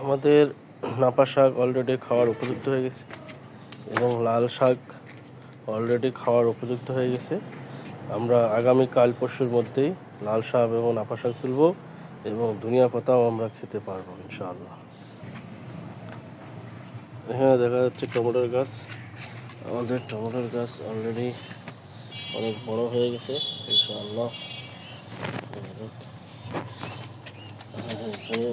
আমাদের নাপা শাক অলরেডি খাওয়ার উপযুক্ত হয়ে গেছে এবং লাল শাক অলরেডি খাওয়ার উপযুক্ত হয়ে গেছে। আমরা আগামী কাল পরশুর মধ্যেই লাল শাক এবং নাপা শাক তুলব এবং ধনিয়া পাতাও আমরা খেতে পারবো ইনশাআল্লাহ। এখানে দেখা যাচ্ছে টমেটোর গাছ। আমাদের টমেটোর গাছ অলরেডি অনেক বড় হয়ে গেছে ইনশাআল্লাহ। এখানে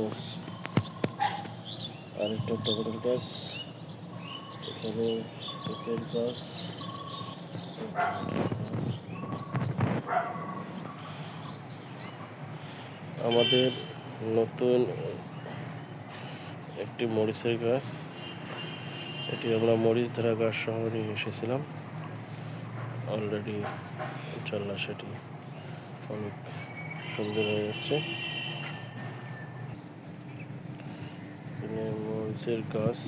আরেকটা টমেটোর গাছ, এখানে পেঁপের গাছ, আমাদের নতুন একটি মরিচের গাছ, এটি আমরা মরিচ ধরা গাছ সহ নিয়ে এসেছিলাম। অলরেডি ইনশাআল্লাহ সেটি অনেক সুন্দর হয়ে যাচ্ছে। মরিচের গাছ,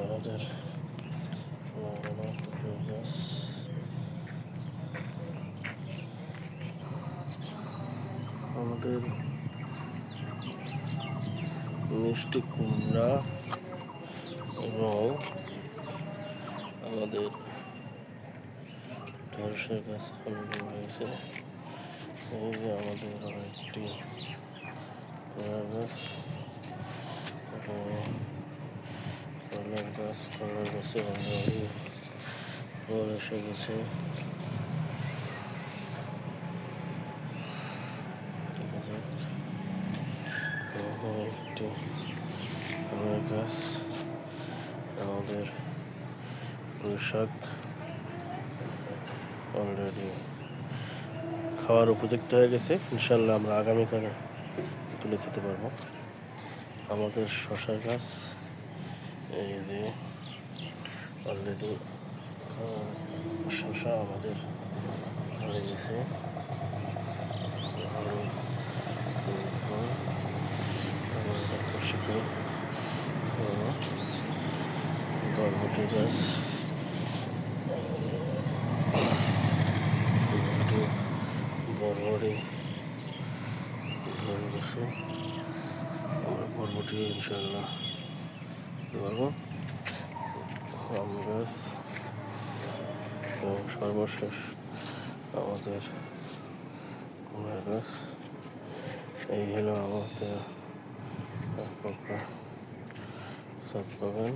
আমাদের গাছ, আমাদের মিষ্টি কুমড়া এবং আমাদের ঢেঁড়সের গাছ হয়েছে। এই যে আমাদের একটি পেয়ারা গাছ, কলার গাছ, কলার গাছে অলরেডি ফল এসে গেছে। একটি কলার গাছ, আমাদের পুঁই শাক অলরেডি খাওয়ার উপযুক্ত হয়ে গেছে ইনশাল্লাহ, আমরা আগামীকালে তুলে খেতে পারবো। আমাদের শশার গাছ, এই যে অলরেডি শশা আমাদের হয়ে গেছে। বরবটি গাছ, বরবটি ধরে গেছে, আমরা বরবটি ইনশাল্লাহ পারবো। আম গাছ এবং সর্বশেষ আমাদের কুমড়া গাছ। এই হলো আমাদের ছাদ বাগান।